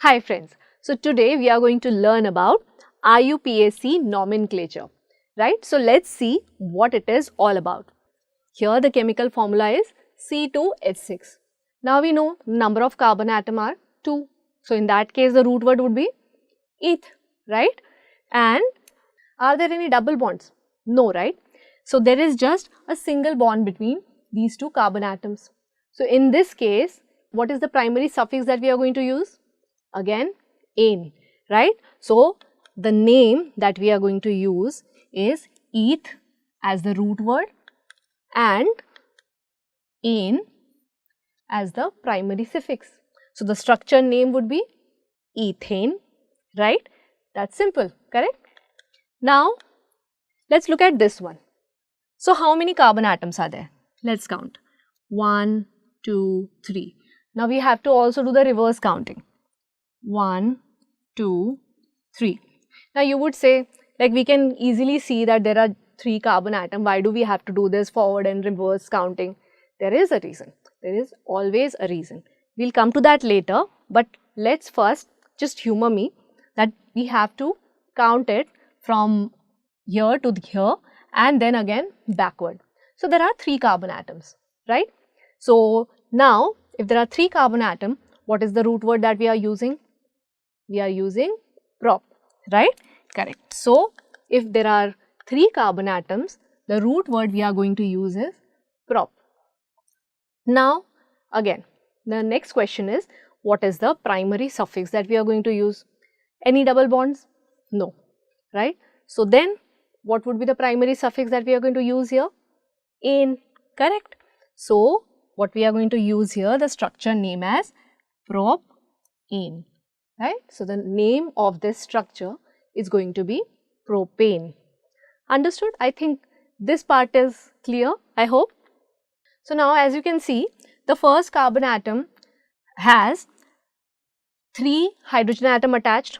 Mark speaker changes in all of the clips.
Speaker 1: Hi friends, so today we are going to learn about IUPAC nomenclature, right? So let's see what it is all about. Here the chemical formula is C2H6. Now we know number of carbon atom are 2. So in that case the root word would be eth, right? And are there any double bonds? No, right? So there is just a single bond between these two carbon atoms. So in this case, what is the primary suffix that we are going to use? Again, ane, right? So the name that we are going to use is eth as the root word and ane as the primary suffix. So the structure name would be ethane, right? That's simple, correct? Now let's look at this one. So how many carbon atoms are there? Let's count. 1, 2, 3. Now we have to also do the reverse counting. 1, 2, 3. Now you would say, like, we can easily see that there are 3 carbon atoms. Why do we have to do this forward and reverse counting? There is a reason. There is always a reason. We'll come to that later, but let's first just humor me that we have to count it from here to here and then again backward. So there are 3 carbon atoms, right? So now if there are 3 carbon atoms, what is the root word that we are using? We are using prop, right? Correct. So if there are 3 carbon atoms, the root word we are going to use is prop. Now again, the next question is, what is the primary suffix that we are going to use? Any double bonds? No, right? So then what would be the primary suffix that we are going to use here? Ane, correct? So what we are going to use here, the structure name as propane, right? So the name of this structure is going to be propane. Understood? I think this part is clear, I hope. So now as you can see, the first carbon atom has 3 hydrogen atom attached.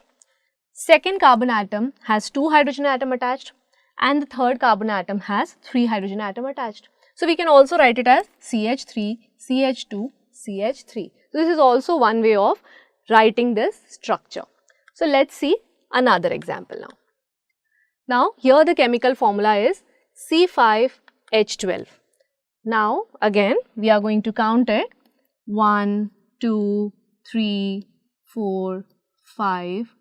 Speaker 1: Second carbon atom has 2 hydrogen atom attached and the third carbon atom has 3 hydrogen atom attached. So we can also write it as CH3, CH2, CH3. So this is also one way of writing this structure. So let's see another example now. Now here the chemical formula is C5H12. Now again we are going to count it 1, 2, 3, 4, 5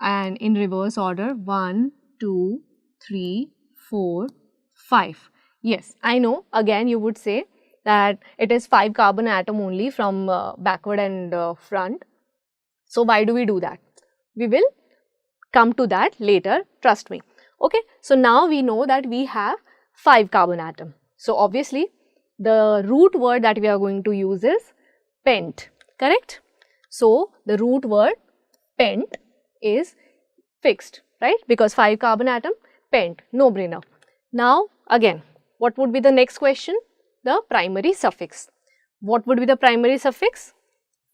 Speaker 1: and in reverse order 1, 2, 3, 4, 5. Yes, I know, again you would say that it is 5 carbon atom only from backward and front. So why do we do that? We will come to that later, trust me. Okay, so now we know that we have 5 carbon atom. So obviously the root word that we are going to use is pent, correct? So the root word pent is fixed, right? Because 5 carbon atom, pent, no brainer. Now again, what would be the next question? The primary suffix. What would be the primary suffix?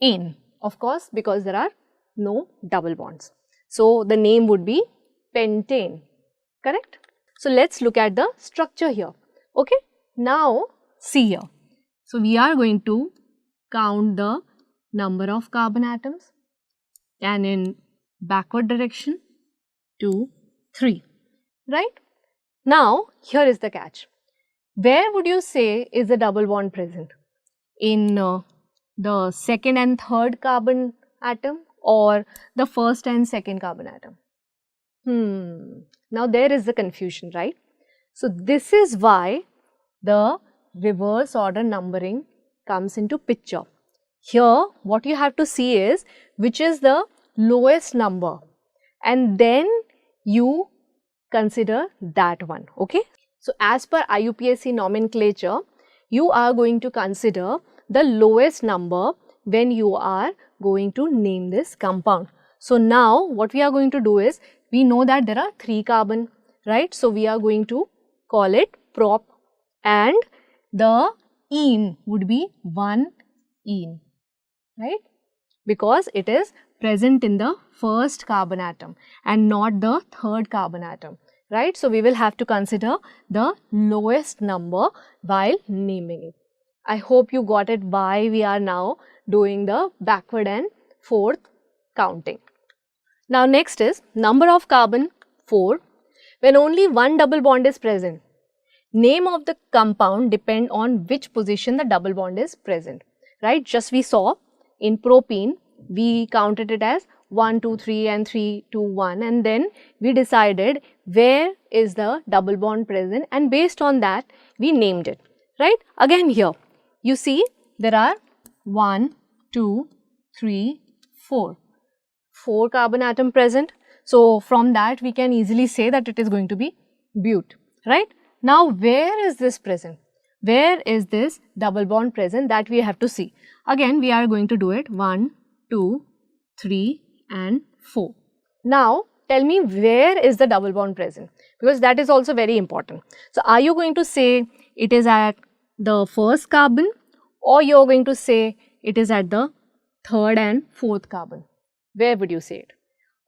Speaker 1: Ane, of course, because there are no double bonds. So the name would be pentane, correct? So let's look at the structure here. Okay, now see here. So we are going to count the number of carbon atoms and in backward direction 2, 3, right? Now here is the catch. Where would you say is the double bond present? In the second and third carbon atom or the first and second carbon atom? Now there is the confusion, right? So this is why the reverse order numbering comes into picture. Here what you have to see is which is the lowest number and then you consider that one, okay? So as per IUPAC nomenclature, you are going to consider the lowest number when you are going to name this compound. So now what we are going to do is, we know that there are 3 carbon, right? So we are going to call it prop and the ene would be 1 ene, right? Because it is present in the first carbon atom and not the third carbon atom, right? So we will have to consider the lowest number while naming it. I hope you got it why we are now doing the backward and forth counting. Now next is number of carbon 4. When only one double bond is present, name of the compound depend on which position the double bond is present, right? Just we saw in propene, we counted it as 1, 2, 3 and 3, 2, 1, and then we decided where is the double bond present, and based on that we named it, right? Again here you see there are 1, 2, 3, 4 carbon atom present. So from that we can easily say that it is going to be but, right? Now where is this present? Where is this double bond present? That we have to see. Again we are going to do it 1, 2, 3 and 4. Now tell me where is the double bond present, because that is also very important. So are you going to say it is at the first carbon, or you are going to say it is at the third and fourth carbon? Where would you say it?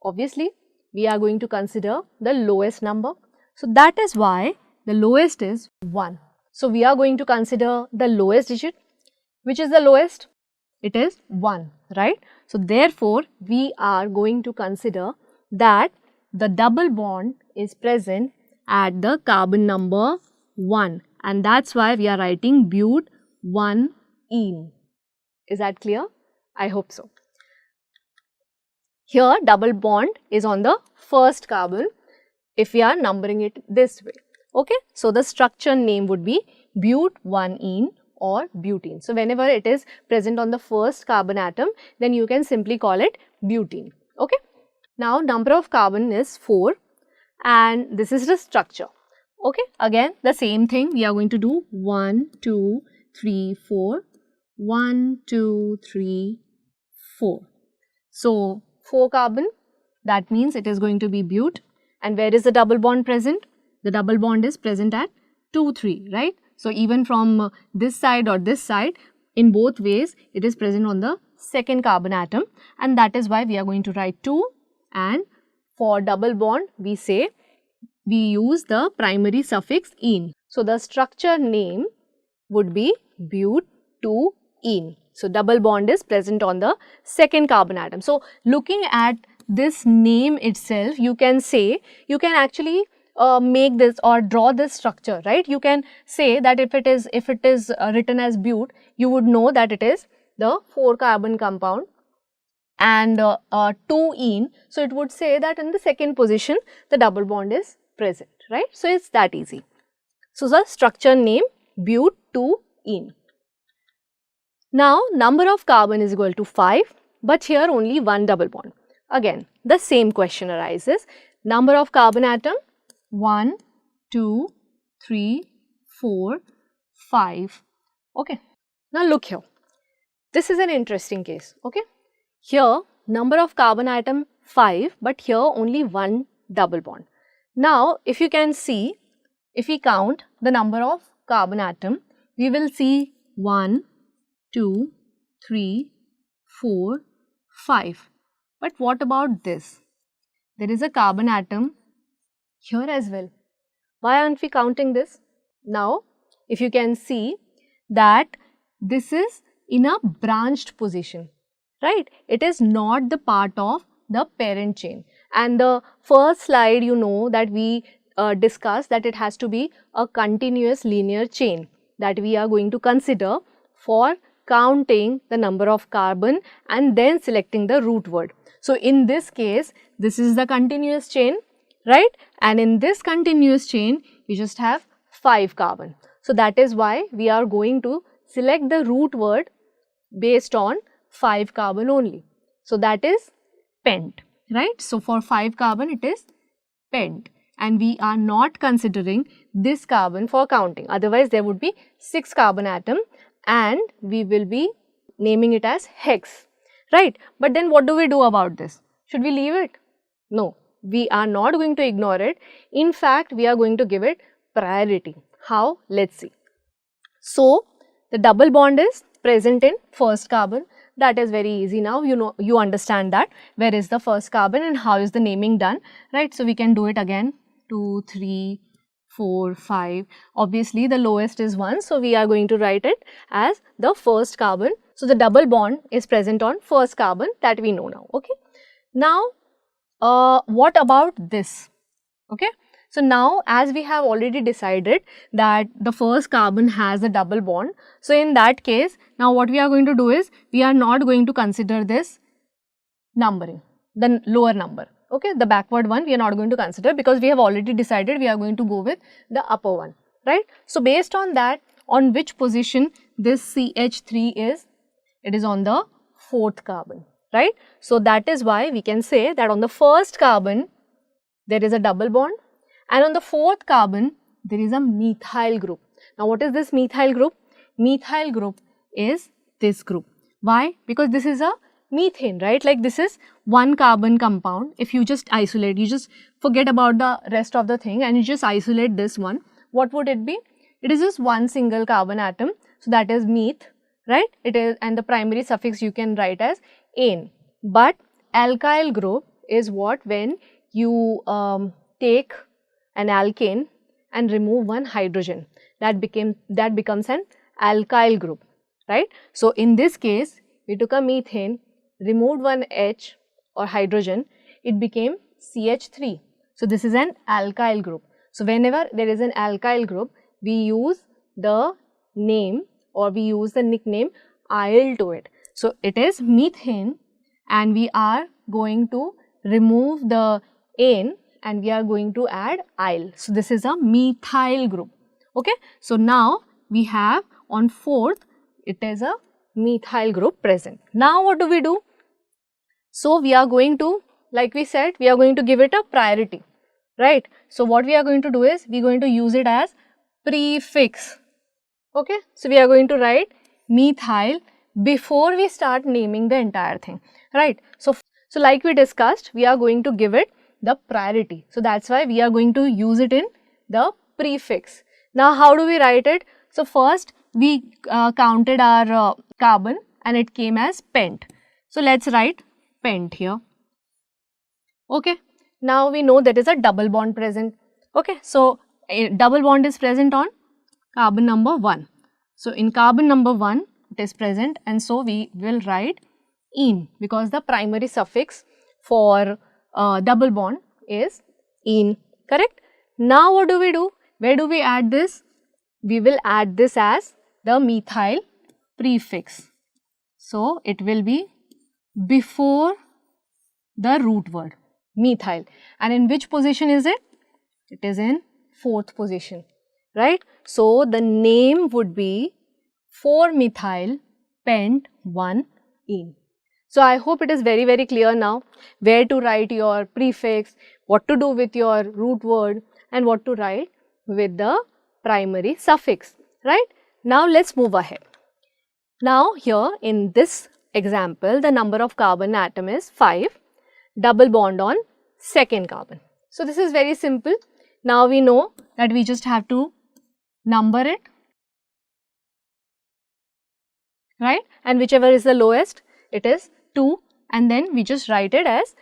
Speaker 1: Obviously we are going to consider the lowest number. So that is why the lowest is 1. So we are going to consider the lowest digit. Which is the lowest? It is 1, right? So therefore we are going to consider that the double bond is present at the carbon number 1, and that's why we are writing but 1-ene. Is that clear? I hope so. Here double bond is on the first carbon if we are numbering it this way. Okay, so the structure name would be but 1-ene or butene. So whenever it is present on the first carbon atom, then you can simply call it butene. Okay. Now number of carbon is 4 and this is the structure. Okay, again the same thing we are going to do 1, 2, 3, 4, 1, 2, 3, 4. So 4 carbon, that means it is going to be but, and where is the double bond present? The double bond is present at 2, 3, right? So even from this side or this side, in both ways it is present on the second carbon atom, and that is why we are going to write 2, and for double bond we say we use the primary suffix -ene. So the structure name would be but 2-ene. So double bond is present on the second carbon atom. So looking at this name itself, you can say, you can actually make this or draw this structure, right? You can say that if it is written as but, you would know that it is the 4 carbon compound and 2-ene. So it would say that in the second position the double bond is present, right? So it's that easy. So the structure name but 2-ene. Now number of carbon is equal to 5, but here only one double bond. Again the same question arises. Number of carbon atom 1, 2, 3, 4, 5. Okay. Now look here. This is an interesting case. Okay. Here number of carbon atom 5, but here only one double bond. Now if you can see, if we count the number of carbon atom, we will see 1, 2, 3, 4, 5. But what about this? There is a carbon atom here as well. Why aren't we counting this? Now if you can see that this is in a branched position, right? It is not the part of the parent chain, and the first slide you know that we discussed that it has to be a continuous linear chain that we are going to consider for counting the number of carbon and then selecting the root word. So in this case this is the continuous chain, right? And in this continuous chain we just have 5 carbon. So that is why we are going to select the root word based on 5 carbon only. So that is pent, right? So for 5 carbon it is pent, and we are not considering this carbon for counting. Otherwise there would be 6 carbon atom and we will be naming it as hex, right? But then what do we do about this? Should we leave it? No, we are not going to ignore it. In fact, we are going to give it priority. How? Let's see. So the double bond is present in first carbon. That is very easy now. You know, you understand that where is the first carbon and how is the naming done, right? So we can do it again. 2, 3, 4, 5. Obviously the lowest is 1, so we are going to write it as the first carbon. So the double bond is present on first carbon, that we know now. Okay. Now, what about this? Okay. So now, as we have already decided that the first carbon has a double bond, so in that case, now what we are going to do is, we are not going to consider this numbering, the lower number. Okay, the backward one we are not going to consider, because we have already decided we are going to go with the upper one, right? So based on that, on which position this CH3 is? It is on the fourth carbon, right? So that is why we can say that on the first carbon there is a double bond, and on the fourth carbon there is a methyl group. Now what is this methyl group? Methyl group is this group. Why? Because this is a methane, right? Like this is one carbon compound. If you just isolate, you just forget about the rest of the thing and you just isolate this one, what would it be? It is just one single carbon atom, so that is meth, right? It is, and the primary suffix you can write as ane. But alkyl group is what? When you take an alkane and remove one hydrogen, that becomes an alkyl group, right? So in this case, we took a methane, removed one H or hydrogen, it became CH3. So this is an alkyl group. So whenever there is an alkyl group, we use the name or we use the nickname Al to it. So it is methane, and we are going to remove the ane and we are going to add Al. So this is a methyl group. Okay. So now we have on fourth, it is a methyl group present. Now what do we do? So we are going to, like we said, we are going to give it a priority, right? So what we are going to do is, we are going to use it as prefix. Okay. So we are going to write methyl before we start naming the entire thing, right? So like we discussed, we are going to give it the priority. So that's why we are going to use it in the prefix. Now how do we write it? So first we counted our carbon and it came as pent. So let's write pent here. Okay. Now we know that is a double bond present. Okay. So a double bond is present on carbon number 1. So in carbon number 1 it is present, and so we will write ene, because the primary suffix for double bond is ene, correct? Now what do we do? Where do we add this? We will add this as the methyl prefix. So it will be before the root word methyl, and in which position is it? It is in fourth position, right? So the name would be 4-methyl pent 1-ene. So I hope it is very, very clear now where to write your prefix, what to do with your root word, and what to write with the primary suffix, right? Now let's move ahead. Now here in this example, the number of carbon atom is 5, double bond on second carbon. So this is very simple. Now we know that we just have to number it, right? And whichever is the lowest, it is 2, and then we just write it as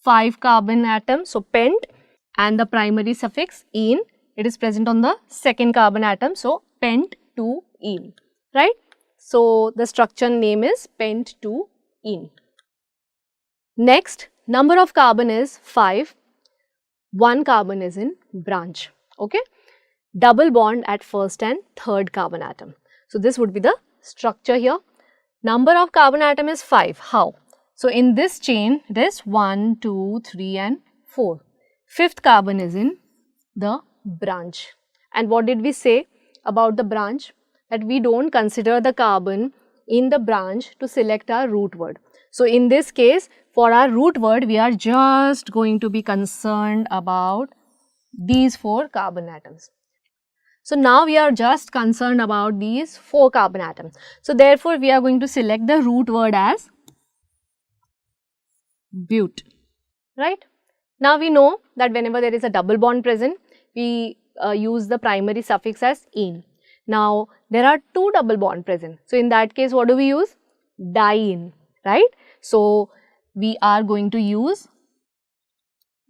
Speaker 1: 5 carbon atom, so pent, and the primary suffix ene, it is present on the second carbon atom, so pent 2-ene, right? So the structure name is pent 2-ene. Next, number of carbon is 5, 1 carbon is in branch, okay? Double bond at first and third carbon atom. So this would be the structure here. Number of carbon atom is 5. How? So in this chain, it is 1, 2, 3 and 4. Fifth carbon is in the branch. And what did we say about the branch? That we don't consider the carbon in the branch to select our root word. So in this case, for our root word, we are just going to be concerned about these 4 carbon atoms. So now we are just concerned about these 4 carbon atoms. So therefore, we are going to select the root word as but, right? Now we know that whenever there is a double bond present, we use the primary suffix as ene. Now there are 2 double bond present. So in that case, what do we use? Diene, right? So we are going to use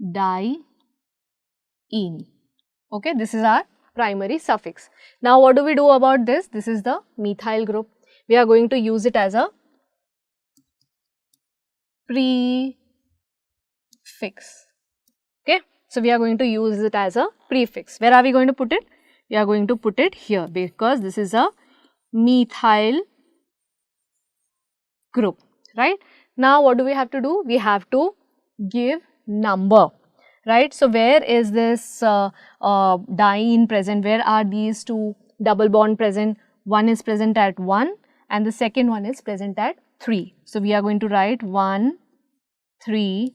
Speaker 1: diene. Okay, this is our primary suffix. Now what do we do about this? This is the methyl group. we are going to use it as a prefix. Okay, so we are going to use it as a prefix. Where are we going to put it? We are going to put it here because this is a methyl group, right? Now what do we have to do? We have to give number, right? So where is this diene present? Where are these two double bond present? One is present at 1 and the second one is present at 3. So we are going to write 1, 3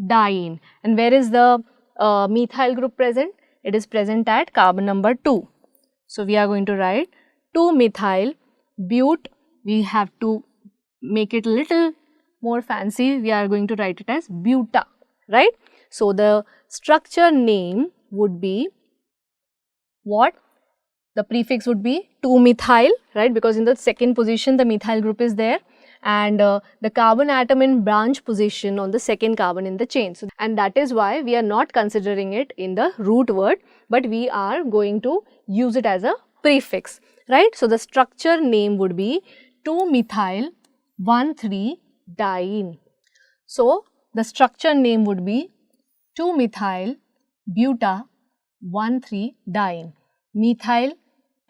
Speaker 1: diene. And where is the methyl group present? It is present at carbon number 2. So we are going to write 2 methyl but. We have to make it a little more fancy. We are going to write it as buta, right? So the structure name would be what? The prefix would be 2-methyl, right? Because in the second position the methyl group is there, and the carbon atom in branch position on the second carbon in the chain. So, and that is why we are not considering it in the root word, but we are going to use it as a prefix, right? So the structure name would be 2-methyl 1,3-diene. So the structure name would be 2-methyl buta 1,3-diene. Methyl,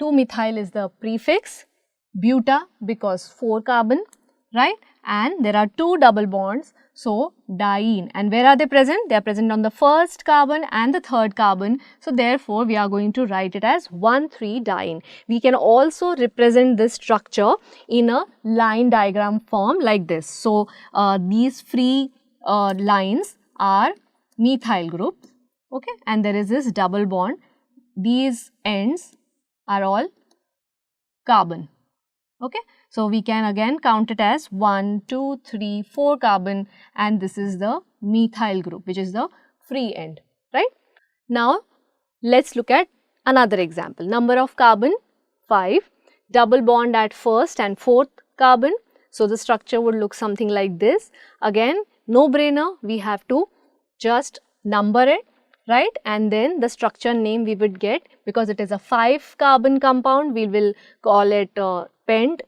Speaker 1: 2-methyl is the prefix, buta because 4 carbon, right? And there are 2 double bonds, so diene. And where are they present? They are present on the first carbon and the third carbon. So therefore we are going to write it as 1,3-diene. We can also represent this structure in a line diagram form like this. So these free lines are methyl groups, okay, and there is this double bond. These ends are all carbon, okay. So we can again count it as 1, 2, 3, 4 carbon, and this is the methyl group, which is the free end, right? Now let's look at another example. Number of carbon 5, double bond at first and fourth carbon. So the structure would look something like this. Again, no brainer, we have to just number it, right? And then the structure name we would get, because it is a 5 carbon compound, we will call it pent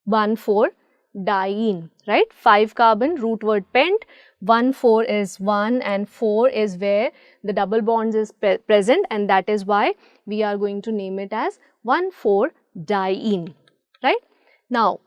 Speaker 1: 1,4-diene, right? 5 carbon, root word pent, 1,4 is 1 and 4 is where the double bonds is present, and that is why we are going to name it as 1,4-diene, right? Now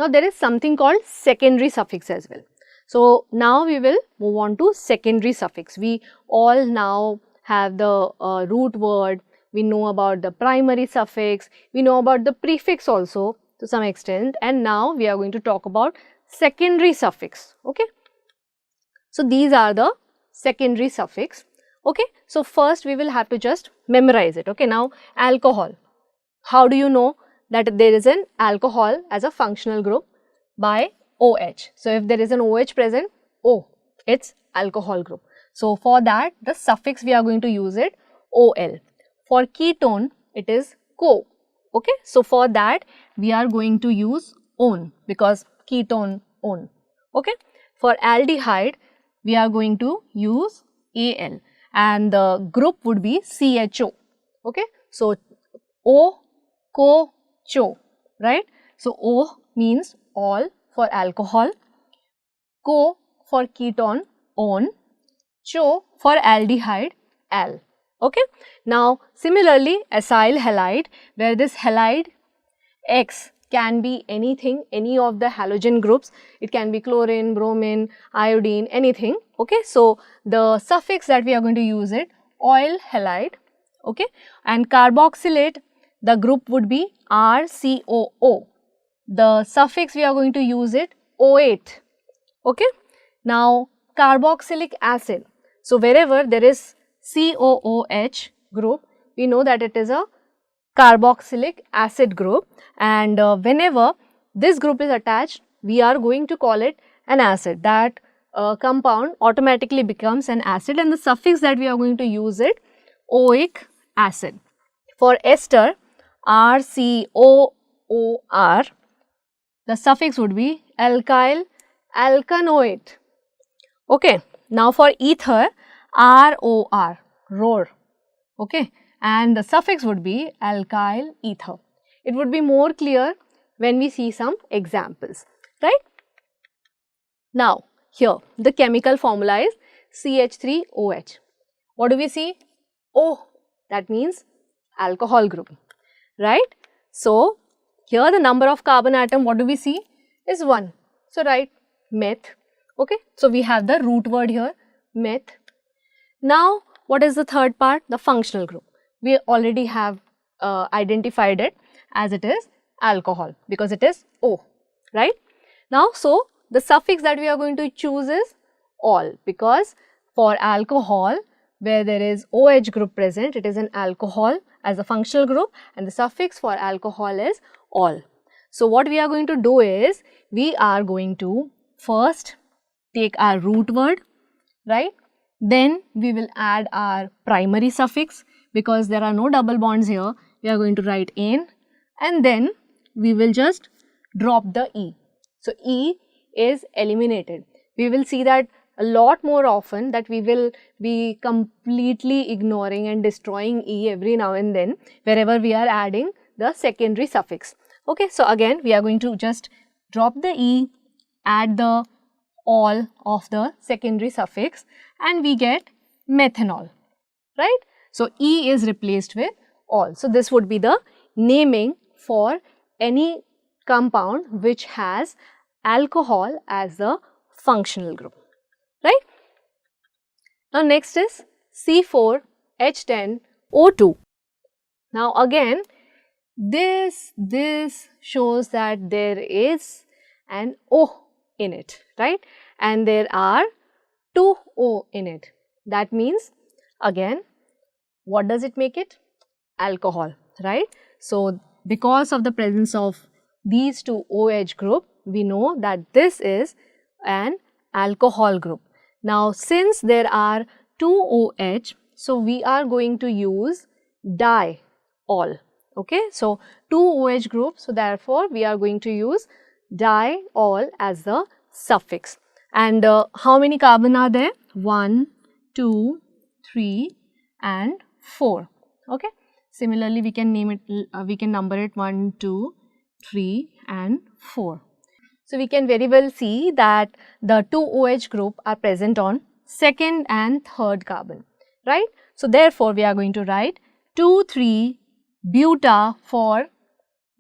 Speaker 1: there is something called secondary suffix as well. So now we will move on to secondary suffix. We all now have the root word, we know about the primary suffix, we know about the prefix also to some extent, and now we are going to talk about secondary suffix, okay. So these are the secondary suffix, okay. So first we will have to just memorize it, okay. Now alcohol, how do you know that there is an alcohol as a functional group? By OH. So if there is an OH present, O, it's alcohol group. So for that the suffix we are going to use it OL. For ketone it is co, okay. So for that we are going to use on because ketone on, okay. For aldehyde we are going to use Al and the group would be CHO, okay. So O, co, cho, right. So O means all for alcohol, co for ketone on, cho for aldehyde al, okay. Now similarly acyl halide, where this halide X can be anything, any of the halogen groups, it can be chlorine, bromine, iodine, anything, okay. So the suffix that we are going to use it oil halide, okay. And carboxylate, the group would be RCOO. The suffix we are going to use it O8, okay. Now carboxylic acid, so wherever there is COOH group, we know that it is a carboxylic acid group, and whenever this group is attached, we are going to call it an acid. That compound automatically becomes an acid, and the suffix that we are going to use it oic acid. For ester RCOOR, the suffix would be alkyl alkanoate, okay. Now for ether ROR, okay, and the suffix would be alkyl ether. It would be more clear when we see some examples, right? Now, here the chemical formula is CH3OH. What do we see? O, that means alcohol group, right? So, here the number of carbon atom, what do we see? Is 1. So, write meth, okay? So, we have the root word here, meth. Now, what is the third part? The functional group. We already have identified it as it is alcohol because it is O, right? Now, so the suffix that we are going to choose is all, because for alcohol where there is OH group present, it is an alcohol as a functional group, and the suffix for alcohol is all. So, what we are going to do is, we are going to first take our root word, right? Then we will add our primary suffix, because there are no double bonds here. We are going to write in, and then we will just drop the E. So, E is eliminated. We will see that a lot more often, that we will be completely ignoring and destroying E every now and then wherever we are adding the secondary suffix. Okay, so again we are going to just drop the E, add the all of the secondary suffix, and we get methanol, right? So, E is replaced with all. So, this would be the naming for any compound which has alcohol as the functional group, right? Now, next is C4H10O2. Now, again this shows that there is an O in it, right? And there are two O in it. That means, again, what does it make it? Alcohol, right? So, because of the presence of these two OH group, we know that this is an alcohol group. Now, since there are two OH, so we are going to use diol, okay? So, two OH groups, so therefore, we are going to use diol as the suffix. And how many carbon are there? 1, 2, 3 and 4, okay? Similarly, we can name it, we can number it 1, 2, 3 and 4. So, we can very well see that the two OH group are present on second and third carbon, right? So, therefore, we are going to write 2,3-buta for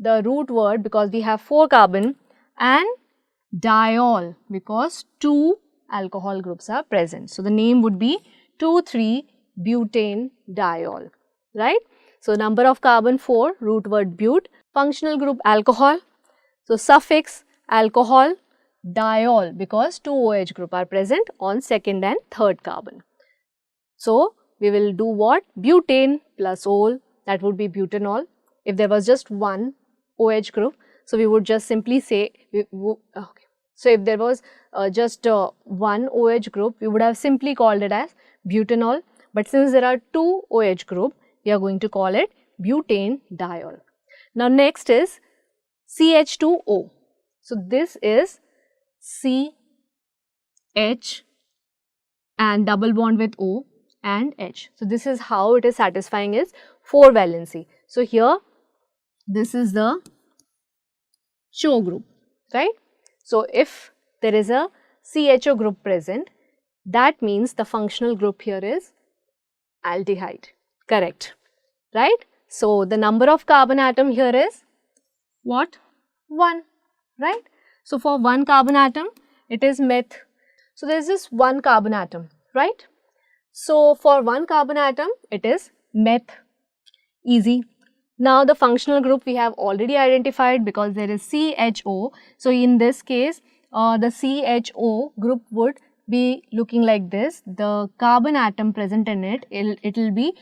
Speaker 1: the root word, because we have 4 carbon, and diol because 2 alcohol groups are present. So, the name would be 2,3-butane diol, right? So, number of carbon 4, root word but, functional group alcohol. So, suffix alcohol, diol because 2 OH group are present on second and third carbon. So, we will do what? Butane plus ol, that would be butanol. If there was just one OH group, so we would just simply say, okay. So, if there was just one OH group, we would have simply called it as butanol, but since there are two OH group, we are going to call it butane diol. Now, next is CH2O. So, this is CH and double bond with O and H. So, this is how it is satisfying its 4 valency. So, here this is the CHO group, right? So, if there is a CHO group present, that means the functional group here is aldehyde, correct, right? So, the number of carbon atom here is what? 1, right? So, for 1 carbon atom, it is meth. So, there is just 1 carbon atom, right? So, for 1 carbon atom, it is meth, easy. Now, the functional group we have already identified because there is CHO. So, in this case, the CHO group would be looking like this. The carbon atom present in it, it will be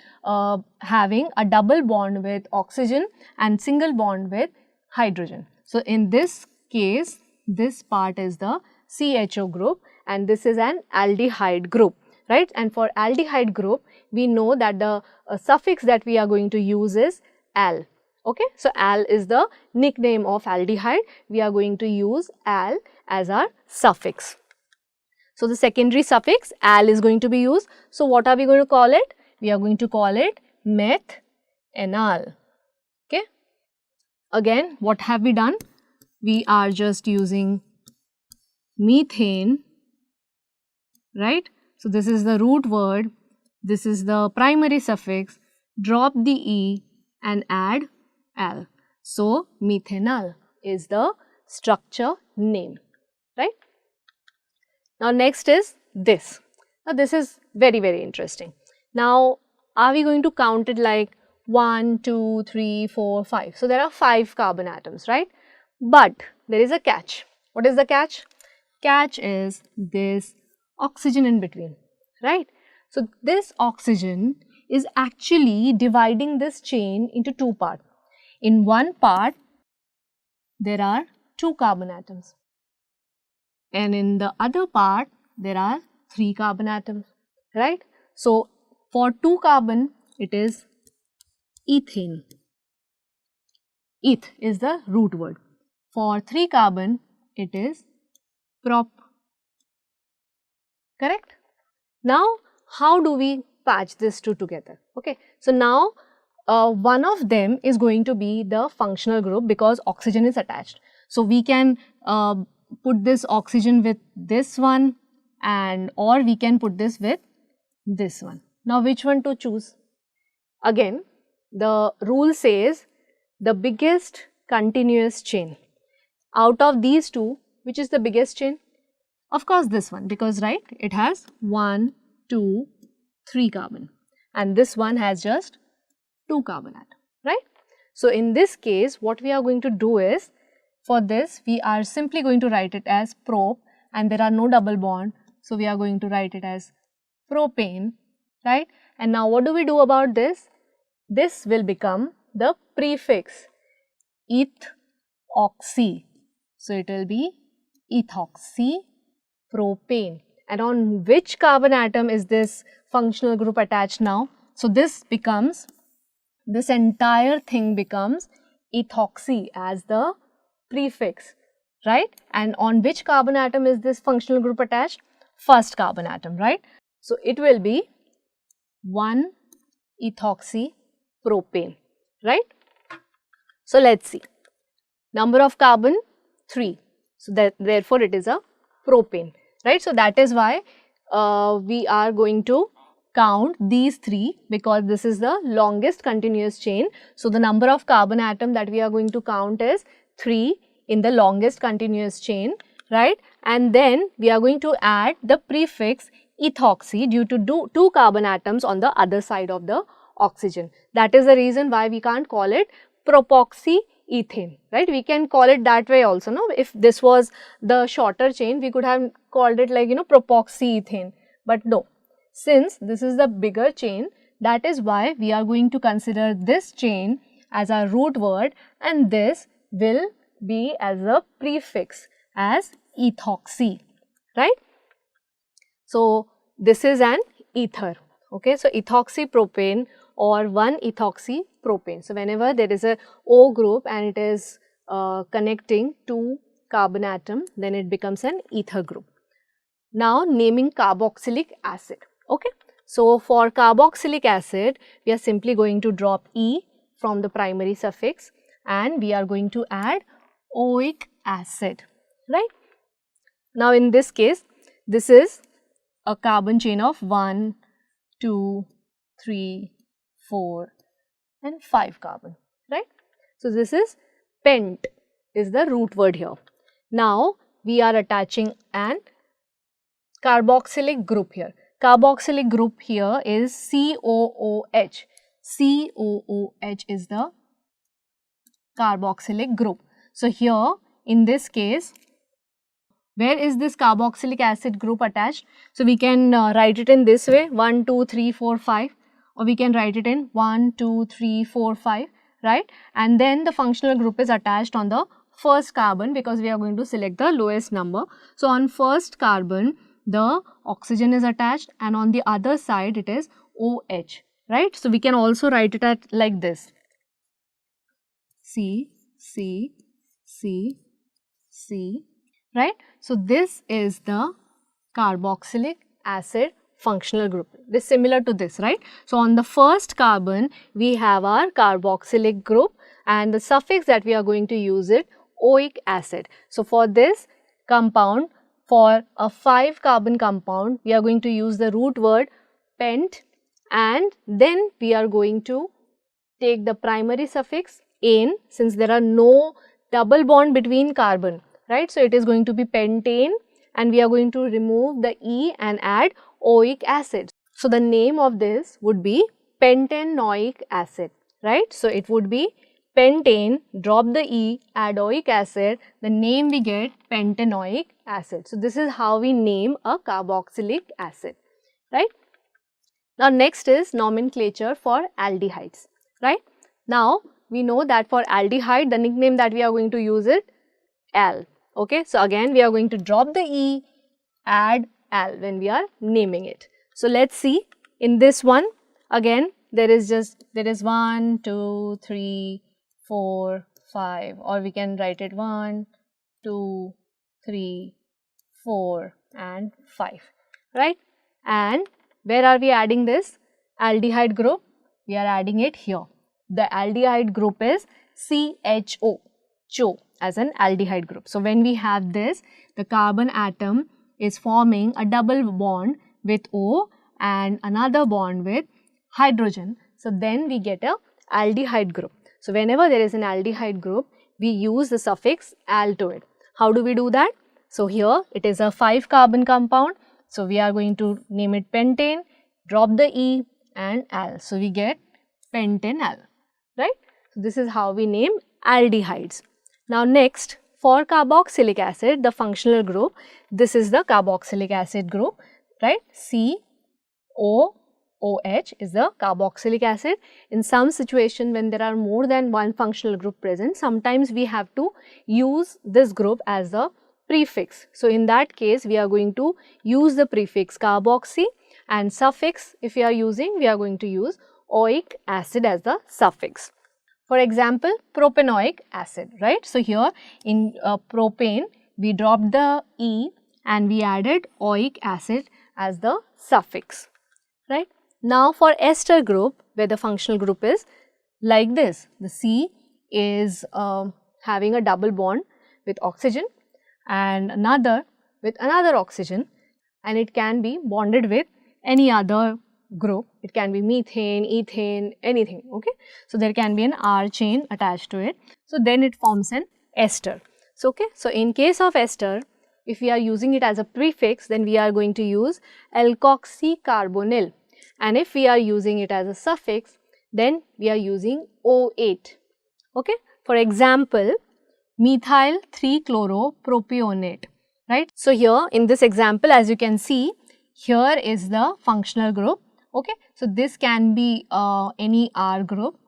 Speaker 1: having a double bond with oxygen and single bond with hydrogen. So, in this case, this part is the CHO group and this is an aldehyde group, right? And for aldehyde group, we know that the suffix that we are going to use is al, okay? So, al is the nickname of aldehyde. We are going to use al as our suffix. So, the secondary suffix al is going to be used. So, what are we going to call it? We are going to call it methanol, okay? Again, what have we done? We are just using methane, right? So this is the root word, this is the primary suffix, drop the E and add al. So methanol is the structure name, right? Now next is this. Now this is very, very interesting. Now are we going to count it like 1, 2, 3, 4, 5? So there are 5 carbon atoms, right? But there is a catch. What is the catch? Catch is this oxygen in between, right? So this oxygen is actually dividing this chain into 2 parts. In one part, there are 2 carbon atoms, and in the other part, there are 3 carbon atoms, right? So for 2 carbon, it is ethane. Eth is the root word. For 3 carbon, it is prop. Correct? Now, how do we patch these two together? Okay, so now one of them is going to be the functional group because oxygen is attached. So we can put this oxygen with this one, and or we can put this with this one. Now, which one to choose? Again, the rule says the biggest continuous chain. Out of these two, which is the biggest chain? Of course, this one, because right, it has 1, 2, 3 carbon, and this one has just 2 carbon atom, right? So in this case, what we are going to do is, for this, we are simply going to write it as prop, and there are no double bond, so we are going to write it as propane, right? And now what do we do about this? This will become the prefix ethoxy. So it will be ethoxy propane. And on which carbon atom is this functional group attached now? So this becomes, this entire thing becomes ethoxy as the prefix, right? And on which carbon atom is this functional group attached? First carbon atom, right? So it will be 1-ethoxy propane, right? So let's see. Number of carbon 3. So that therefore it is a propane, right? So that is why we are going to count these 3 because this is the longest continuous chain. So the number of carbon atom that we are going to count is 3 in the longest continuous chain, right? And then we are going to add the prefix ethoxy due to 2 carbon atoms on the other side of the oxygen. That is the reason why we can't call it propoxyethane, right? We can call it that way also, no? If this was the shorter chain, we could have called it like, propoxyethane, but no. Since this is the bigger chain, that is why we are going to consider this chain as our root word, and this will be as a prefix as ethoxy, right? So this is an ether, okay? So ethoxypropane or 1-ethoxy propane. So whenever there is a O group and it is connecting to carbon atom, then it becomes an ether group. Now naming carboxylic acid, okay? So for carboxylic acid, we are simply going to drop E from the primary suffix and we are going to add oic acid, right? Now in this case, this is a carbon chain of 1, 2, 3, 4 and 5 carbon, right? So this is pent is the root word here. Now we are attaching an carboxylic group here. Carboxylic group here is COOH. COOH is the carboxylic group. So here in this case, where is this carboxylic acid group attached? So we can write it in this way, 1, 2, 3, 4, 5, or we can write it in 1, 2, 3, 4, 5, right? And then the functional group is attached on the first carbon because we are going to select the lowest number. So on first carbon, the oxygen is attached and on the other side it is OH, right? So we can also write it at like this, C, C, C, C, right? So this is the carboxylic acid functional group. This is similar to this, right? So on the first carbon, we have our carboxylic group and the suffix that we are going to use it oic acid. So for this compound, for a 5 carbon compound, we are going to use the root word pent, and then we are going to take the primary suffix ane, since there are no double bond between carbon, right? So it is going to be pentane, and we are going to remove the E and add oic acid. So the name of this would be pentanoic acid, right? So it would be pentane, drop the E, add oic acid, the name we get pentanoic acid. So this is how we name a carboxylic acid, right? Now next is nomenclature for aldehydes, right? Now we know that for aldehyde, the nickname that we are going to use it al. Okay, so again we are going to drop the E, add al when we are naming it. So let's see in this one. Again there is 1, 2, 3, 4, 5, or we can write it 1, 2, 3, 4 and 5, right? And where are we adding this aldehyde group? We are adding it here. The aldehyde group is CHO, CHO as an aldehyde group. So when we have this, the carbon atom is forming a double bond with O and another bond with hydrogen. So then we get a aldehyde group. So whenever there is an aldehyde group, we use the suffix al to it. How do we do that? So here it is a 5 carbon compound. So we are going to name it pentane, drop the E and al. So we get pentanal, right? So this is how we name aldehydes. Now next, for carboxylic acid, the functional group, this is the carboxylic acid group, right? COOH is the carboxylic acid. In some situation when there are more than one functional group present, sometimes we have to use this group as the prefix. So in that case, we are going to use the prefix carboxy, and suffix, if we are using, we are going to use oic acid as the suffix. For example, propanoic acid, right? So here in propane, we dropped the E and we added oic acid as the suffix, right? Now for ester group, where the functional group is like this, the C is having a double bond with oxygen and another with another oxygen, and it can be bonded with any other group. It can be methane, ethane, anything, okay? So there can be an R chain attached to it. So then it forms an ester. So okay, so in case of ester, if we are using it as a prefix, then we are going to use alkoxycarbonyl, and if we are using it as a suffix, then we are using O8, okay? For example, methyl 3-chloropropionate, right? So here in this example, as you can see, here is the functional group, okay? So this can be any R group,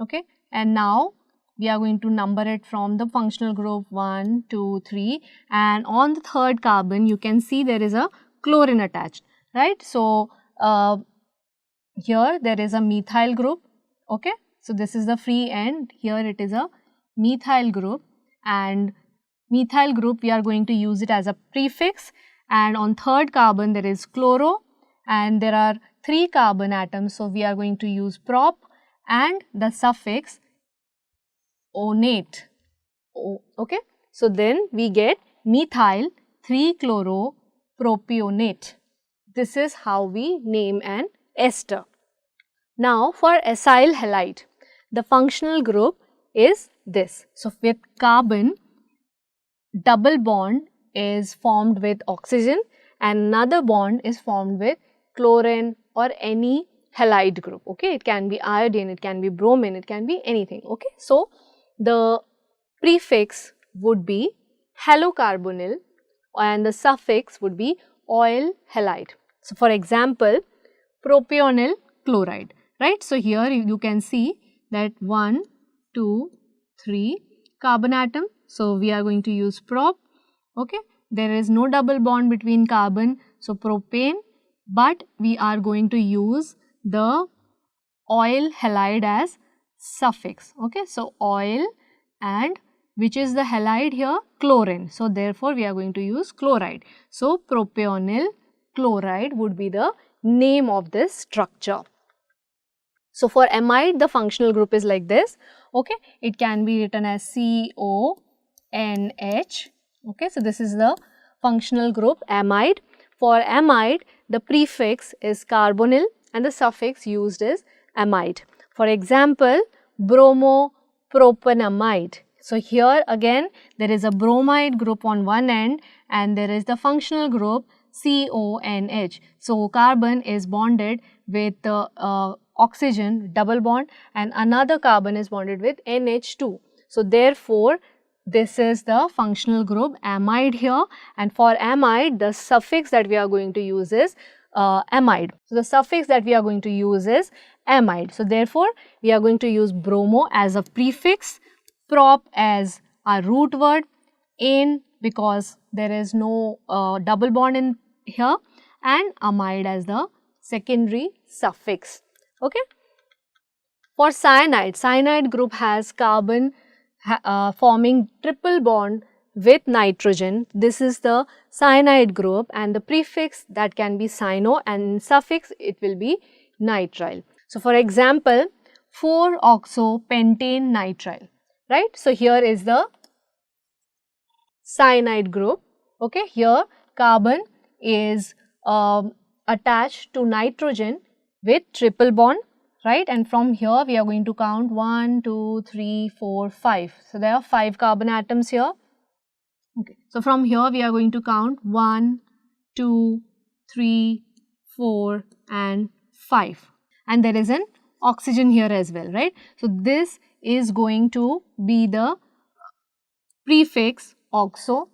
Speaker 1: okay? And now we are going to number it from the functional group 1, 2, 3, and on the third carbon you can see there is a chlorine attached, right? So here there is a methyl group, okay? So this is the free end, here it is a methyl group, and methyl group we are going to use it as a prefix, and on third carbon there is chloro and there are 3 carbon atoms, so we are going to use prop and the suffix onate, okay? So then we get methyl 3-chloropropionate. This is how we name an ester. Now for acyl halide, the functional group is this. So with carbon, double bond is formed with oxygen and another bond is formed with chlorine or any halide group, okay? It can be iodine, it can be bromine, it can be anything, okay? So the prefix would be halocarbonyl and the suffix would be oil halide. So for example, propionyl chloride, right? So here you can see that 1, 2, 3 carbon atom. So we are going to use prop, okay? There is no double bond between carbon, so propane, but we are going to use the oil halide as suffix, okay? So oil, and which is the halide here? Chlorine. So therefore we are going to use chloride. So propionyl chloride would be the name of this structure. So for amide, the functional group is like this. Okay, it can be written as CONH. Okay, so this is the functional group amide. For amide, the prefix is carbonyl and the suffix used is amide. For example, bromopropanamide. So here again there is a bromide group on one end and there is the functional group CONH. So carbon is bonded with oxygen, double bond, and another carbon is bonded with NH2. So therefore this is the functional group amide here, and for amide the suffix that we are going to use is amide. So the suffix that we are going to use is amide. So therefore we are going to use bromo as a prefix, prop as our root word, ane because there is no double bond in here, and amide as the secondary suffix. Okay. For cyanide, cyanide group has carbon forming triple bond with nitrogen. This is the cyanide group and the prefix that can be cyano and suffix it will be nitrile. So for example, 4-oxopentane nitrile, right? So here is the cyanide group. Okay, here carbon is attached to nitrogen with triple bond, right? And from here we are going to count 1, 2, 3, 4, 5. So there are 5 carbon atoms here. Okay, so from here we are going to count 1, 2, 3, 4 and 5. And there is an oxygen here as well, right? So this is going to be the prefix oxo,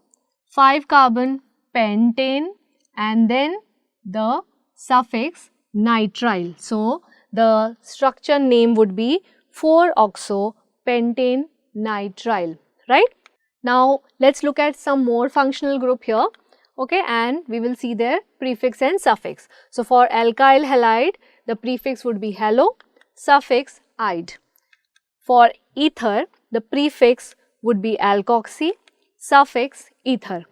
Speaker 1: 5 carbon pentane and then the suffix nitrile. So the structure name would be 4-oxopentane nitrile, right? Now let's look at some more functional group here, okay, and we will see their prefix and suffix. So for alkyl halide, the prefix would be halo, suffix ide. For ether, the prefix would be alkoxy, suffix ether.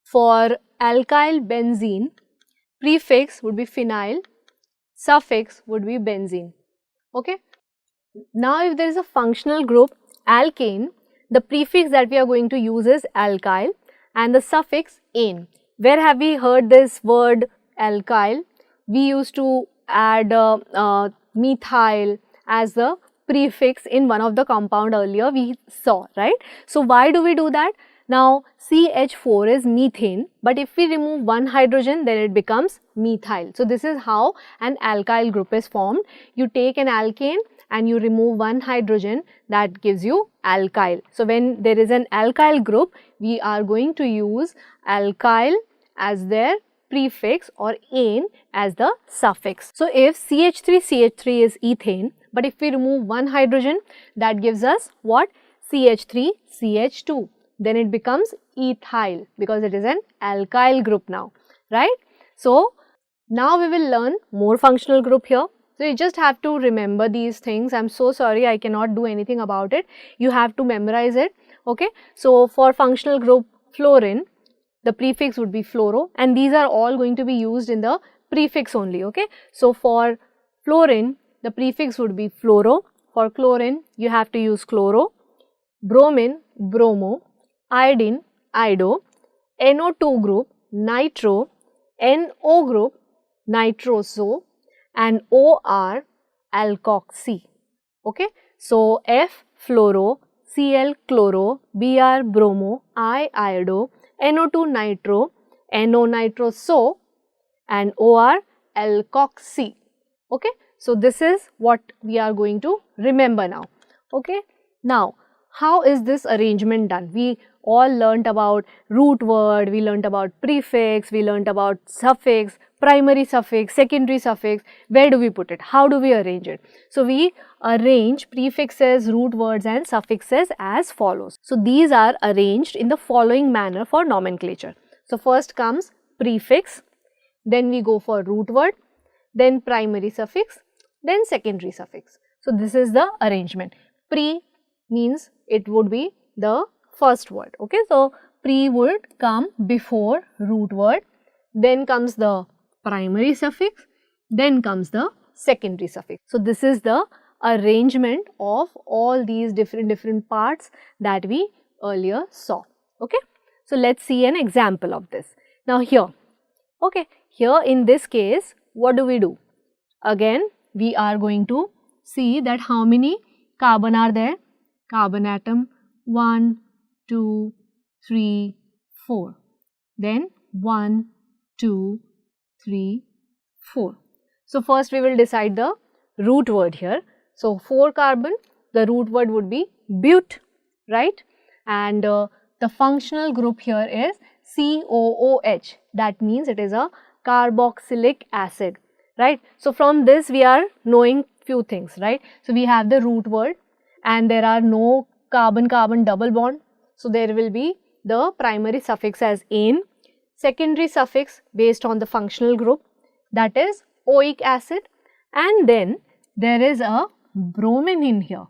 Speaker 1: For alkyl benzene, prefix would be phenyl, suffix would be benzene. Okay. Now if there is a functional group alkane, the prefix that we are going to use is alkyl and the suffix ane. Where have we heard this word alkyl? We used to add methyl as the prefix in one of the compound earlier we saw, right? So why do we do that? Now CH4 is methane, but if we remove one hydrogen then it becomes methyl. So this is how an alkyl group is formed. You take an alkane and you remove one hydrogen, that gives you alkyl. So when there is an alkyl group, we are going to use alkyl as their prefix or ane as the suffix. So if CH3 is ethane, but if we remove one hydrogen, that gives us what? CH3CH2. Then it becomes ethyl because it is an alkyl group now, right? So now we will learn more functional group here. So you just have to remember these things. I'm so sorry, I cannot do anything about it. You have to memorize it, okay? So for functional group fluorine, the prefix would be fluoro, and these are all going to be used in the prefix only, okay? So for fluorine, the prefix would be fluoro. For chlorine, you have to use chloro. Bromine, bromo. Iodine, ido. NO2 group, nitro. NO group, nitroso. And OR, alkoxy, okay? So F, fluoro. Cl, chloro. Br, bromo. I, iodo. NO2, nitro. NO, nitroso. And OR, alkoxy, okay? So this is what we are going to remember now, okay? Now, how is this arrangement done? We all learnt about root word, we learnt about prefix, we learnt about suffix, primary suffix, secondary suffix. Where do we put it? How do we arrange it? So we arrange prefixes, root words and suffixes as follows. So these are arranged in the following manner for nomenclature. So first comes prefix, then we go for root word, then primary suffix, then secondary suffix. So this is the arrangement. Pre means it would be the first word, okay? So pre would come before root word, then comes the primary suffix, then comes the secondary suffix. So this is the arrangement of all these different parts that we earlier saw. Okay. So let's see an example of this. Now here, okay, here in this case, what do? Again, we are going to see that how many carbon are there. Carbon atom 1, 2, 3, 4. Then 1, 2, 3, 4. So first we will decide the root word here. So 4 carbon, the root word would be but, right? And the functional group here is COOH. That means it is a carboxylic acid, right? So from this we are knowing few things, right? So we have the root word and there are no carbon-carbon double bond. So there will be the primary suffix as ane, secondary suffix based on the functional group, that is oic acid, and then there is a bromine in here.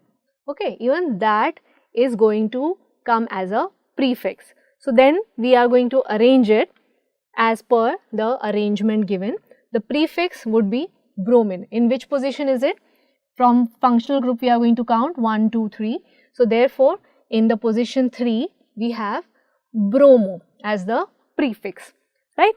Speaker 1: Okay, even that is going to come as a prefix. So then we are going to arrange it as per the arrangement given. The prefix would be bromine. In which position is it? From functional group we are going to count 1, 2, 3. So therefore, in the position 3 we have bromo as the prefix, right?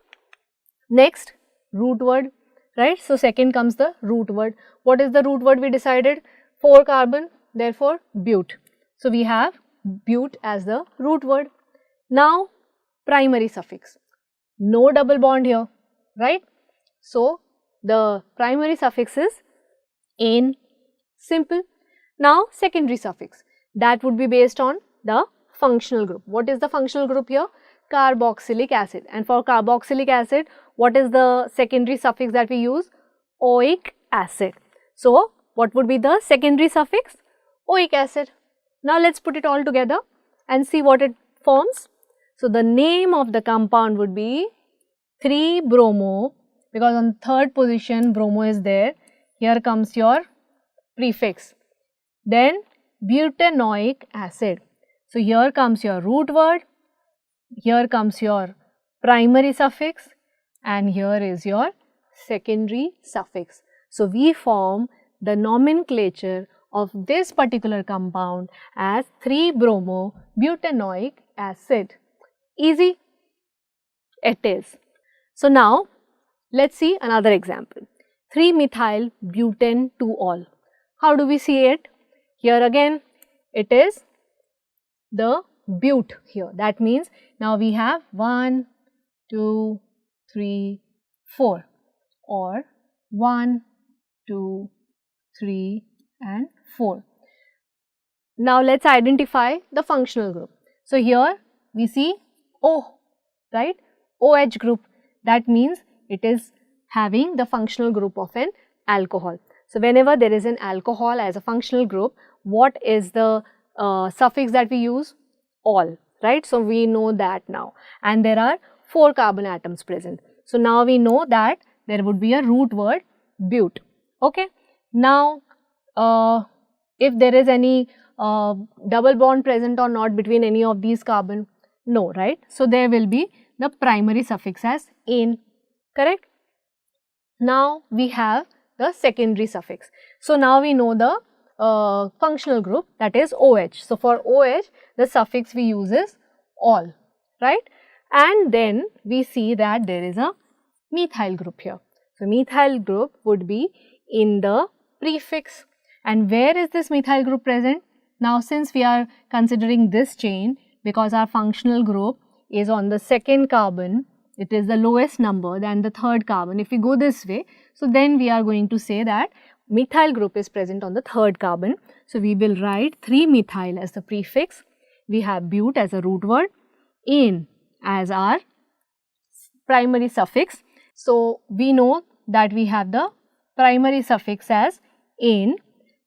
Speaker 1: Next, root word, right? So second comes the root word. What is the root word we decided? 4 carbon, therefore but. So we have but as the root word. Now primary suffix, no double bond here, right? So the primary suffix is ane, simple. Now secondary suffix, that would be based on the functional group. What is the functional group here? Carboxylic acid. And for carboxylic acid, what is the secondary suffix that we use? Oic acid. So what would be the secondary suffix? Oic acid. Now let's put it all together and see what it forms. So the name of the compound would be 3-bromo, because on third position bromo is there. Here comes your prefix. Then butanoic acid. So here comes your root word, here comes your primary suffix, and here is your secondary suffix. So we form the nomenclature of this particular compound as 3-bromo butanoic acid. Easy? It is. So now let's see another example. 3-methyl butane 2-ol. How do we see it? Here again it is the but here. That means now we have 1, 2, 3, 4, or 1, 2, 3 and 4. Now let's identify the functional group. So here we see O, right? OH group. That means it is having the functional group of an alcohol. So whenever there is an alcohol as a functional group, what is the suffix that we use? Ol, right? So we know that now, and there are 4 carbon atoms present. So now we know that there would be a root word but. Okay. Now if there is any double bond present or not between any of these carbon, no, right? So there will be the primary suffix as ane, correct? Now we have the secondary suffix. So now we know the functional group, that is OH. So for OH the suffix we use is ol, right? And then we see that there is a methyl group here. So methyl group would be in the prefix. And where is this methyl group present? Now since we are considering this chain, because our functional group is on the second carbon, it is the lowest number than the third carbon. If we go this way, so then we are going to say that methyl group is present on the third carbon. So we will write 3-methyl as the prefix. We have but as a root word, ane as our primary suffix. So we know that we have the primary suffix as ane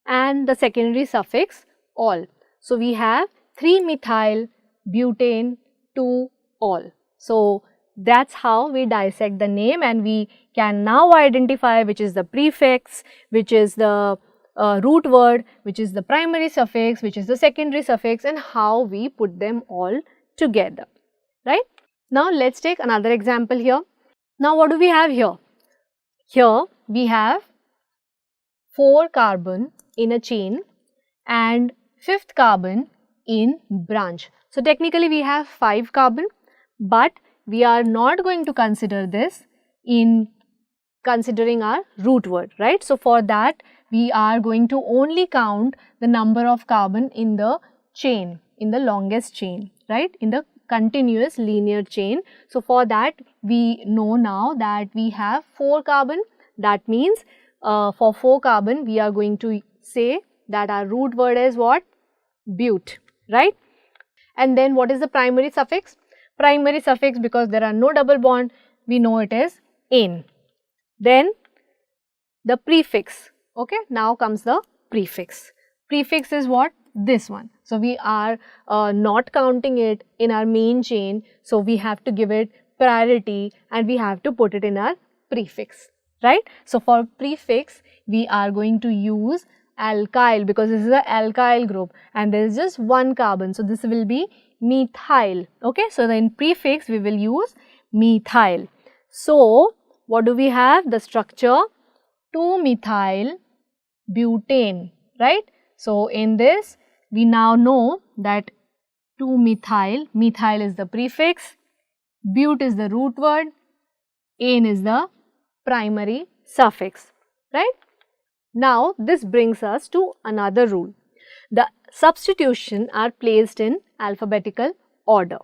Speaker 1: and the secondary suffix ol. So we have 3-methyl butane 2-ol. So that's how we dissect the name, and we can now identify which is the prefix, which is the root word, which is the primary suffix, which is the secondary suffix, and how we put them all together, right? Now let's take another example here. Now what do we have here? Here we have 4 carbon in a chain and 5th carbon in branch. So technically we have 5 carbon, but we are not going to consider this in considering our root word, right? So for that we are going to only count the number of carbon in the chain, in the longest chain, right? In the continuous linear chain. So for that we know now that we have 4 carbon. That means for 4 carbon we are going to say that our root word is what? But, right? And then what is the primary suffix? Primary suffix, because there are no double bond, we know it is "ane". Then the prefix, okay, now comes the prefix. Prefix is what? This one. So we are not counting it in our main chain, so we have to give it priority and we have to put it in our prefix, right? So for prefix we are going to use alkyl, because this is an alkyl group and there is just 1 carbon, so this will be methyl, okay. So in prefix we will use methyl. So what do we have? The structure 2-methyl butane, right? So in this we now know that 2-methyl, methyl is the prefix, but is the root word, ane is the primary suffix, right? Now this brings us to another rule. The substitution are placed in alphabetical order.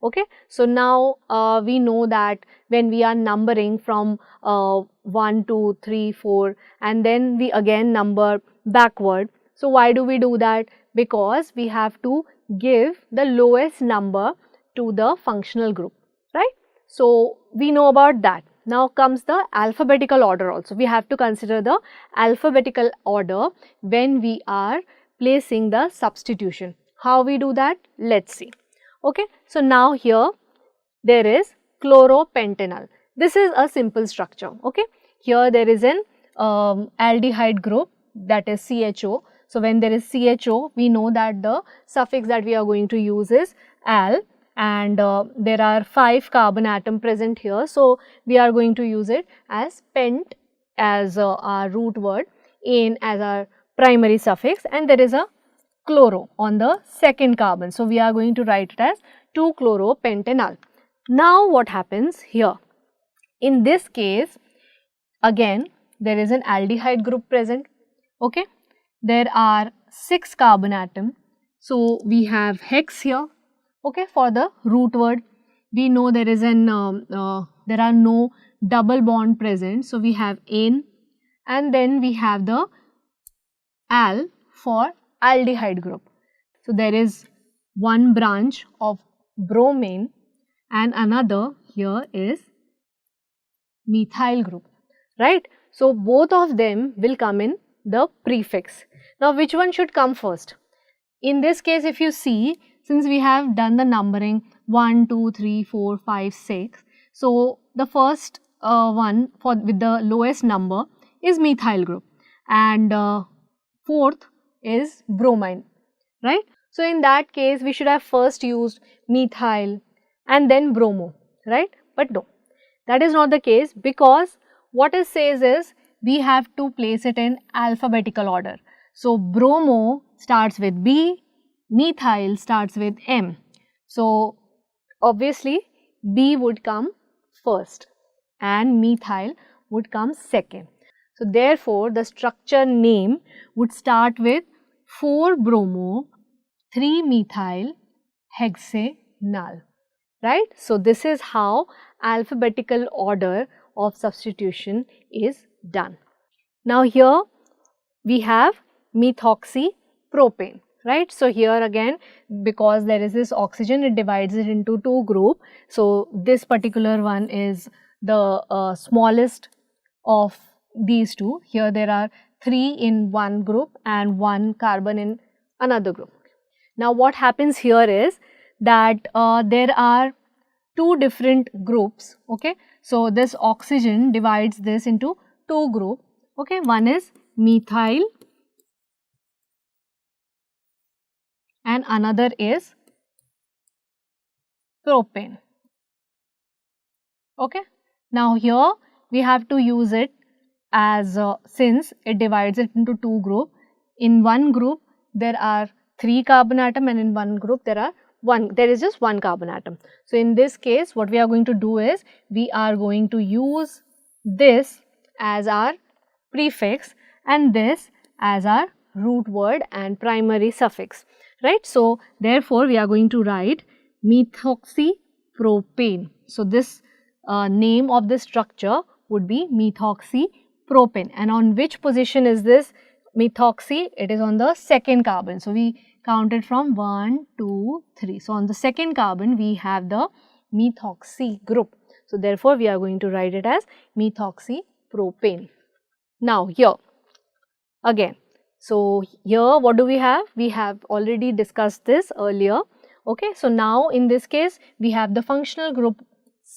Speaker 1: Okay, so now we know that when we are numbering from 1, 2, 3, 4 and then we again number backward. So why do we do that? Because we have to give the lowest number to the functional group, right? So we know about that. Now comes the alphabetical order also. We have to consider the alphabetical order when we are placing the substitution. How we do that? Let's see. Okay, so now here there is chloropentanol. This is a simple structure, okay. Here there is an aldehyde group, that is CHO. So when there is CHO, we know that the suffix that we are going to use is al, and there are 5 carbon atom present here. So we are going to use it as pent as our root word, ane as our primary suffix, and there is a chloro on the second carbon. So we are going to write it as 2-chloropentanol. Now what happens here? In this case, again there is an aldehyde group present, okay. There are 6 carbon atom. So we have hex here, okay, for the root word. We know there is an there are no double bond present. So we have ane, and then we have the al for aldehyde group. So there is one branch of bromine and another here is methyl group, right? So both of them will come in the prefix. Now which one should come first? In this case, if you see, since we have done the numbering 1, 2, 3, 4, 5, 6, so the first one for with the lowest number is methyl group, and fourth is bromine, right? So in that case we should have first used methyl and then bromo, right? But no, that is not the case, because what it says is we have to place it in alphabetical order. So bromo starts with B, methyl starts with M. So obviously B would come first and methyl would come second. So therefore the structure name would start with 4-bromo, 3-methyl hexanal, right? So this is how alphabetical order of substitution is done. Now here we have methoxypropane, right? So here again, because there is this oxygen, it divides it into 2 groups. So this particular one is the smallest of these 2. Here there are 3 in one group and 1 carbon in another group. Now what happens here is that there are 2 different groups, okay. So this oxygen divides this into 2 groups, okay. One is methyl and another is propane, okay. Now here we have to use it as since it divides it into two groups. In one group there are 3 carbon atom, and in one group there is just 1 carbon atom. So in this case what we are going to do is we are going to use this as our prefix and this as our root word and primary suffix, right? So therefore we are going to write methoxypropane. So this name of this structure would be methoxypropane. And on which position is this methoxy? It is on the second carbon. So we counted from 1, 2, 3. So on the second carbon we have the methoxy group. So therefore we are going to write it as methoxypropane. Now here again, so here what do we have? We have already discussed this earlier. Okay, so now in this case we have the functional group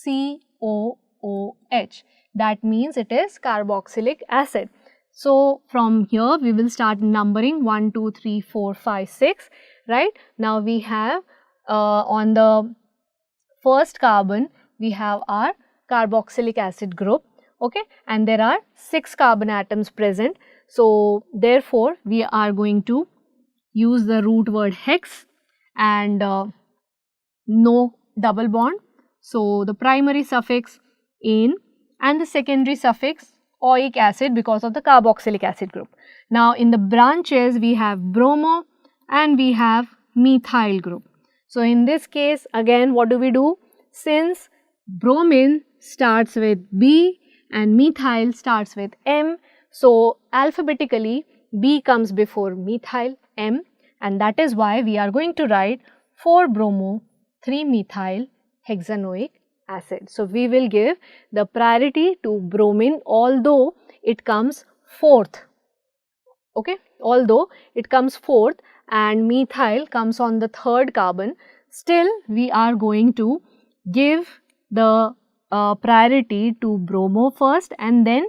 Speaker 1: COOH. That means it is carboxylic acid. So from here we will start numbering 1, 2, 3, 4, 5, 6, right? Now we have on the first carbon we have our carboxylic acid group, okay, and there are 6 carbon atoms present. So therefore we are going to use the root word hex and no double bond. So the primary suffix ane and the secondary suffix oic acid because of the carboxylic acid group. Now in the branches we have bromo and we have methyl group. So in this case again what do we do? Since bromine starts with B and methyl starts with M, so alphabetically B comes before methyl, M, and that is why we are going to write 4-bromo 3-methyl hexanoic acid. So we will give the priority to bromine although it comes fourth, okay, although it comes fourth and methyl comes on the third carbon, still we are going to give the priority to bromo first and then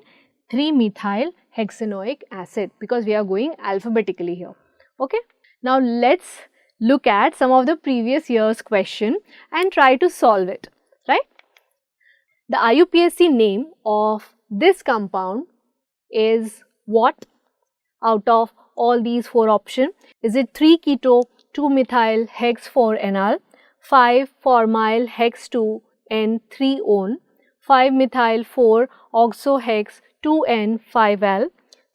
Speaker 1: 3-methyl hexanoic acid because we are going alphabetically here, okay. Now let's look at some of the previous year's question and try to solve it, right. The IUPAC name of this compound is what out of all these 4 options? Is it 3-keto 2-methyl hex 4-enal, 5-formyl hex 2-N3-one, 5-methyl 4-oxohex 2N5-al,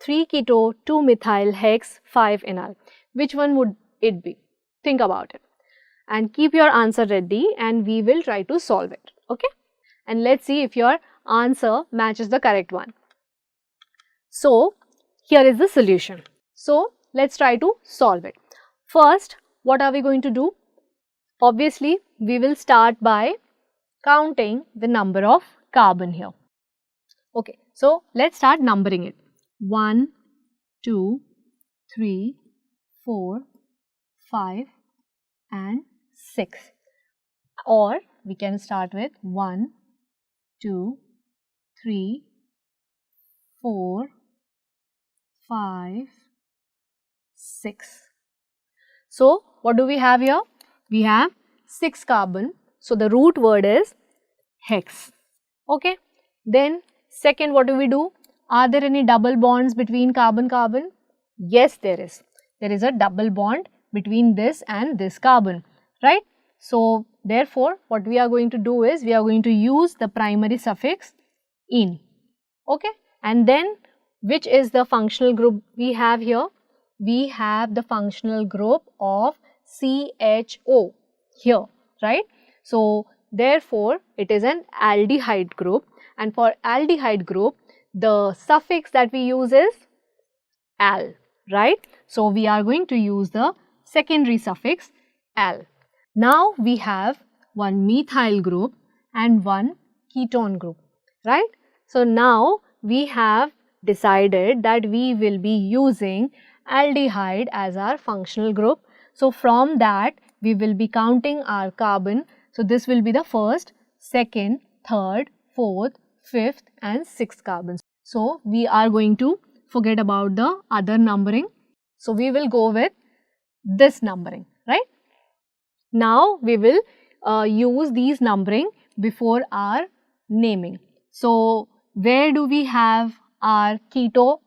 Speaker 1: 3-keto 2-methyl hex 5-enal? Which one would it be? Think about it and keep your answer ready and we will try to solve it, okay. And let's see if your answer matches the correct one. So here is the solution. So let's try to solve it. First, what are we going to do? Obviously, we will start by counting the number of carbon here. Okay, so let's start numbering it. 1, 2, 3, 4, 5 and 6. Or we can start with 1, 2, 3, 4, 5, 6. So what do we have here? We have 6 carbon. So the root word is hex. Okay. Then second, what do we do? Are there any double bonds between carbon-carbon? Yes, there is. There is a double bond between this and this carbon, right? So therefore, what we are going to do is we are going to use the primary suffix "-ine", okay? And then which is the functional group we have here? We have the functional group of CHO here, right? So therefore, it is an aldehyde group, and for aldehyde group, the suffix that we use is al, right? So we are going to use the secondary suffix al. Now we have one methyl group and one ketone group, right? So now we have decided that we will be using aldehyde as our functional group. So from that we will be counting our carbon. So this will be the first, second, third, fourth, fifth and sixth carbons. So we are going to forget about the other numbering. So we will go with this numbering, right? Now we will use these numbering before our naming. So where do we have our keto,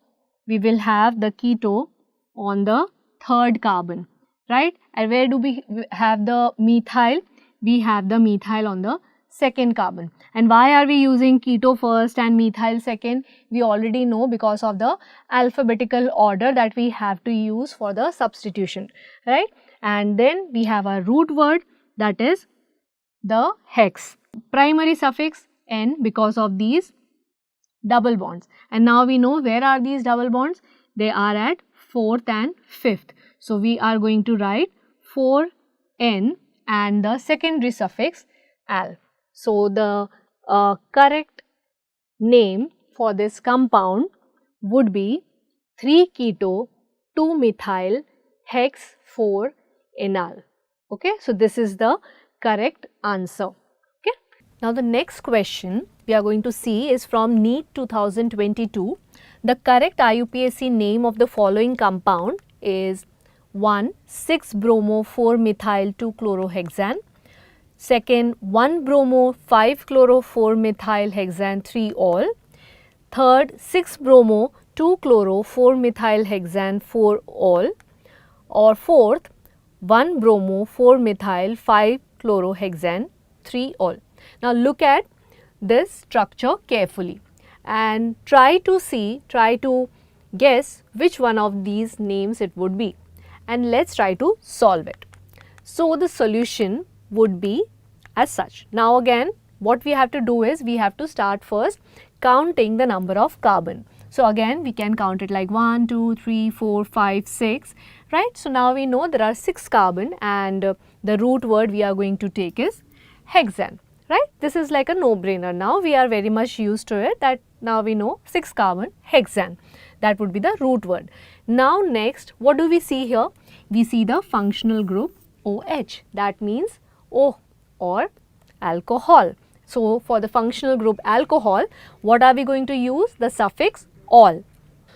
Speaker 1: we will have the keto on the third carbon, right? And where do we have the methyl? We have the methyl on the second carbon. And why are we using keto first and methyl second? We already know, because of the alphabetical order that we have to use for the substitution, right? And then we have our root word, that is the hex. Primary suffix N because of these double bonds. And now we know where are these double bonds? They are at 4th and 5th. So we are going to write 4N and the secondary suffix al. So the correct name for this compound would be 3-keto 2-methyl hex 4-enal. Okay, so this is the correct answer. Okay. Now the next question we are going to see is from NEET 2022. The correct IUPAC name of the following compound is 1. 6-bromo 4-methyl 2-chlorohexane. Second, 1-bromo 5-chloro 4-methyl hexane 3-ol. Third, 6-bromo 2-chloro 4-methyl hexane 4-ol. Or fourth, 1-bromo 4-methyl 5-chlorohexane 3-ol. Now look at this structure carefully and try to guess which one of these names it would be, and let's try to solve it. So the solution would be as such. Now again, what we have to do is we have to start first counting the number of carbon. So again we can count it like 1, 2, 3, 4, 5, 6, right? So now we know there are 6 carbon and the root word we are going to take is hexane, right? This is like a no-brainer. Now we are very much used to it, that now we know 6 carbon hexane. That would be the root word. Now next, what do we see here? We see the functional group OH. That means O or alcohol. So for the functional group alcohol, what are we going to use? The suffix ol.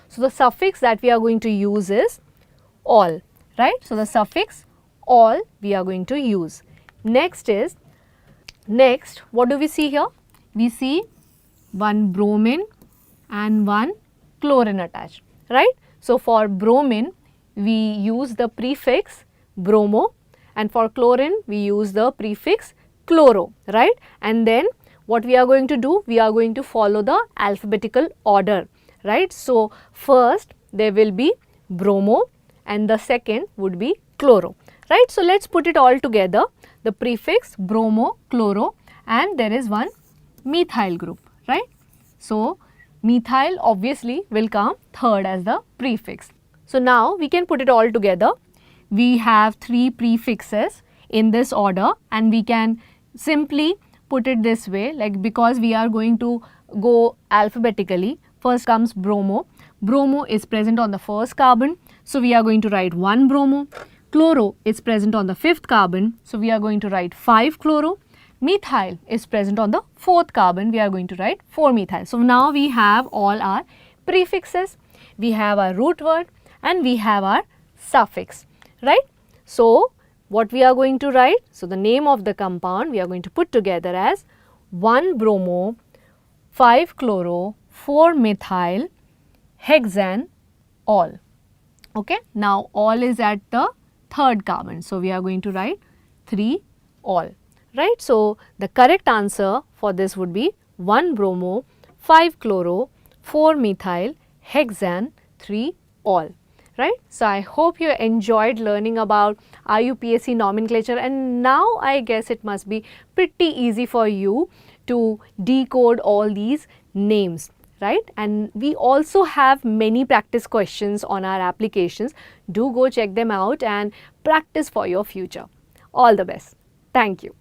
Speaker 1: So the suffix that we are going to use is ol, right? So the suffix ol we are going to use. Next, what do we see here? We see one bromine and one chlorine attached, right? So for bromine we use the prefix bromo, and for chlorine we use the prefix chloro, right? And then what we are going to do, we are going to follow the alphabetical order, right? So first there will be bromo and the second would be chloro, right? So let's put it all together, the prefix bromo, chloro, and there is one methyl group, right? So methyl obviously will come third as the prefix. So now we can put it all together. We have 3 prefixes in this order and we can simply put it this way, like because we are going to go alphabetically. First comes bromo. Bromo is present on the first carbon, so we are going to write 1-bromo. Chloro is present on the 5th carbon, so we are going to write 5-chloro. Methyl is present on the 4th carbon, we are going to write 4-methyl. So now we have all our prefixes, we have our root word and we have our suffix, right? So what we are going to write? So the name of the compound we are going to put together as 1-bromo 5-chloro 4-methyl hexane ol. Okay, now ol is at the 3rd carbon, so we are going to write 3-ol, right? So the correct answer for this would be 1-bromo 5-chloro 4-methyl hexane 3-ol. Right? So I hope you enjoyed learning about IUPAC nomenclature, and now I guess it must be pretty easy for you to decode all these names, right? And we also have many practice questions on our applications. Do go check them out and practice for your future. All the best. Thank you.